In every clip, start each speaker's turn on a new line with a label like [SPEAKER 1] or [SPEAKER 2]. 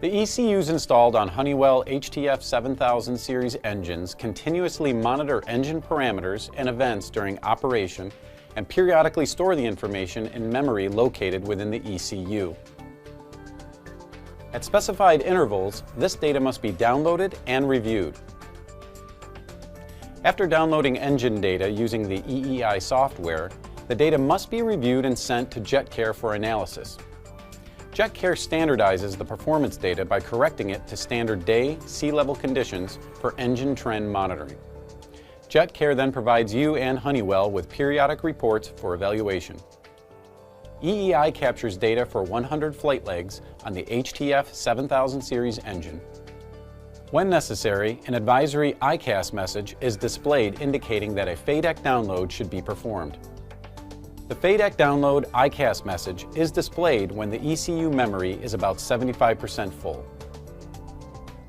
[SPEAKER 1] The ECUs installed on Honeywell HTF7000 series engines continuously monitor engine parameters and events during operation and periodically store the information in memory located within the ECU. At specified intervals, this data must be downloaded and reviewed. After downloading engine data using the EEI software, the data must be reviewed and sent to JetCare for analysis. JetCare standardizes the performance data by correcting it to standard day, sea level conditions for engine trend monitoring. JetCare then provides you and Honeywell with periodic reports for evaluation. EEI captures data for 100 flight legs on the HTF7000 series engine. When necessary, an advisory ICAS message is displayed indicating that a FADEC download should be performed. The FADEC download ICAS message is displayed when the ECU memory is about 75% full.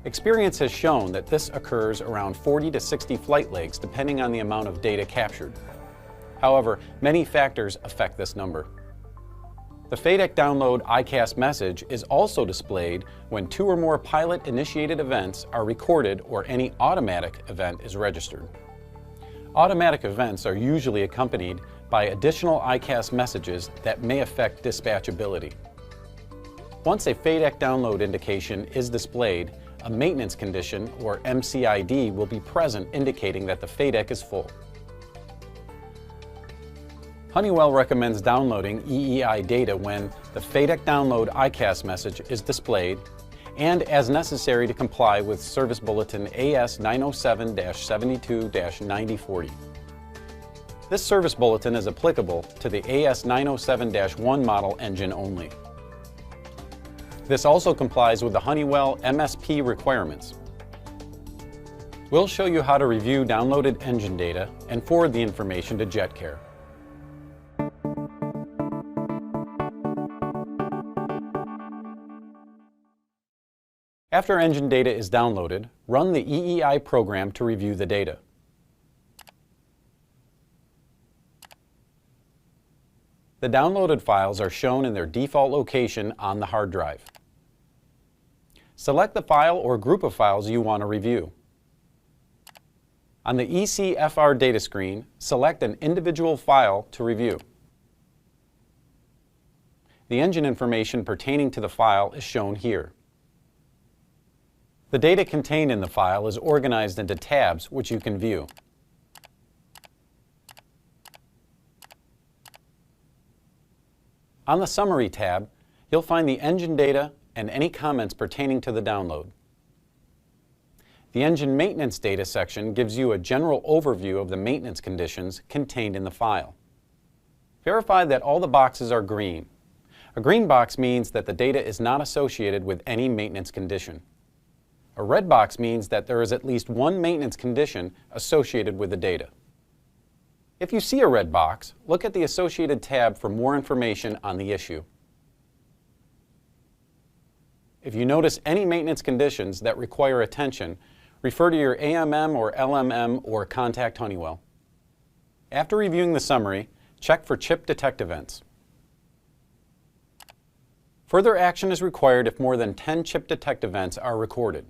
[SPEAKER 1] Experience has shown that this occurs around 40 to 60 flight legs depending on the amount of data captured. However, many factors affect this number. The FADEC download ICAS message is also displayed when 2 or more pilot-initiated events are recorded or any automatic event is registered. Automatic events are usually accompanied by additional ICAS messages that may affect dispatchability. Once a FADEC download indication is displayed, a maintenance condition, or MCID, will be present indicating that the FADEC is full. Honeywell recommends downloading EEI data when the FADEC download ICAS message is displayed and as necessary to comply with Service Bulletin AS 907-72-9040. This Service Bulletin is applicable to the AS 907-1 model engine only. This also complies with the Honeywell MSP requirements. We'll show you how to review downloaded engine data and forward the information to JetCare. After engine data is downloaded, run the EEI program to review the data. The downloaded files are shown in their default location on the hard drive. Select the file or group of files you want to review. On the ECFR data screen, select an individual file to review. The engine information pertaining to the file is shown here. The data contained in the file is organized into tabs which you can view. On the Summary tab, you'll find the engine data and any comments pertaining to the download. The Engine Maintenance Data section gives you a general overview of the maintenance conditions contained in the file. Verify that all the boxes are green. A green box means that the data is not associated with any maintenance condition. A red box means that there is at least one maintenance condition associated with the data. If you see a red box, look at the associated tab for more information on the issue. If you notice any maintenance conditions that require attention, refer to your AMM or LMM or contact Honeywell. After reviewing the summary, check for chip detect events. Further action is required if more than 10 chip detect events are recorded.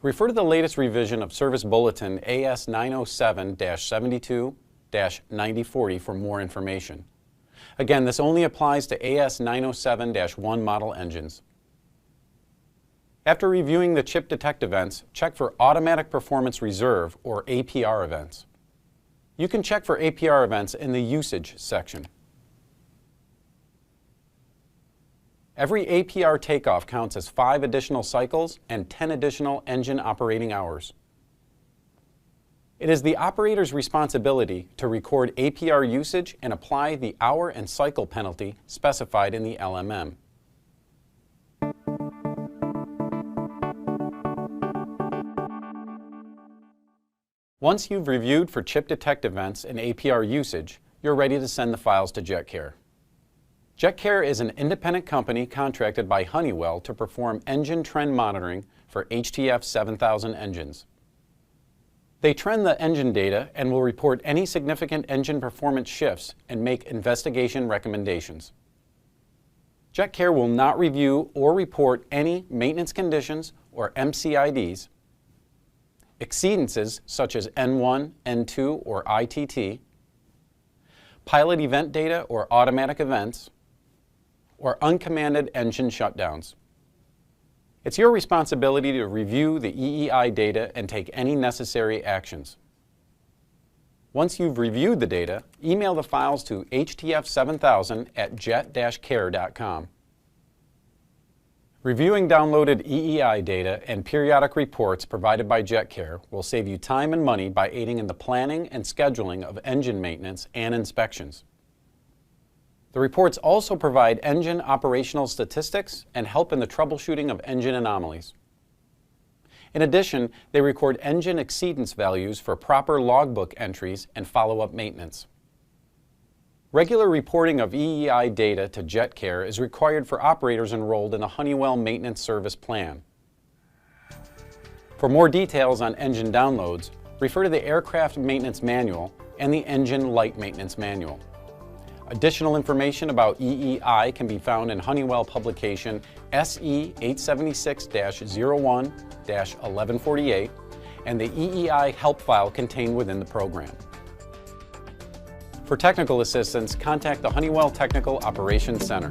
[SPEAKER 1] Refer to the latest revision of Service Bulletin AS 907-72-9040 for more information. Again, this only applies to AS 907-1 model engines. After reviewing the chip detect events, check for Automatic Performance Reserve or APR events. You can check for APR events in the Usage section. Every APR takeoff counts as 5 additional cycles and 10 additional engine operating hours. It is the operator's responsibility to record APR usage and apply the hour and cycle penalty specified in the LMM. Once you've reviewed for chip detect events and APR usage, you're ready to send the files to JetCare. JetCare is an independent company contracted by Honeywell to perform engine trend monitoring for HTF7000 engines. They trend the engine data and will report any significant engine performance shifts and make investigation recommendations. JetCare will not review or report any maintenance conditions or MCIDs, exceedances such as N1, N2, or ITT, pilot event data or automatic events, or uncommanded engine shutdowns. It's your responsibility to review the EEI data and take any necessary actions. Once you've reviewed the data, email the files to HTF7000@jet-care.com. Reviewing downloaded EEI data and periodic reports provided by JetCare will save you time and money by aiding in the planning and scheduling of engine maintenance and inspections. The reports also provide engine operational statistics and help in the troubleshooting of engine anomalies. In addition, they record engine exceedance values for proper logbook entries and follow-up maintenance. Regular reporting of EEI data to JetCare is required for operators enrolled in the Honeywell Maintenance Service Plan. For more details on engine downloads, refer to the Aircraft Maintenance Manual and the Engine Light Maintenance Manual. Additional information about EEI can be found in Honeywell publication SE 876-01-1148 and the EEI help file contained within the program. For technical assistance, contact the Honeywell Technical Operations Center.